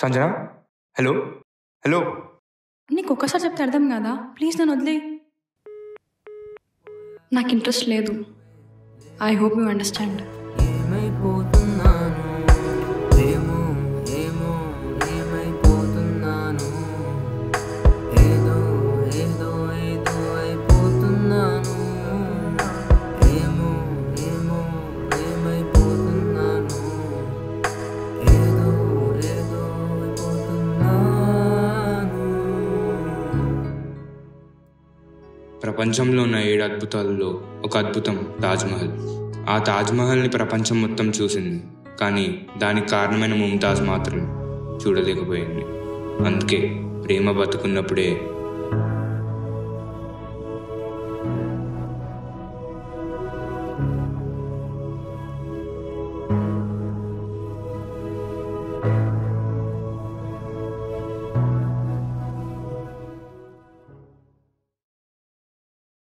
Sanjana, hello hello. నీకు ఒక్కసారి చెప్తే అర్థం కాదా? ప్లీజ్ నన్ను వదిలే. నాకు ఇంట్రెస్ట్ లేదు. I hope you understand. ప్రపంచంలో ఉన్న 7 అద్భుతాలలో ఒక అద్భుతం తాజ్మహల్. ఆ తాజ్మహల్ని ప్రపంచం మొత్తం చూసింది, కానీ దానికి కారణమైన ముంతాజ్ మాత్రం చూడలేకపోయింది. అందుకే ప్రేమ బతుకున్నప్పుడే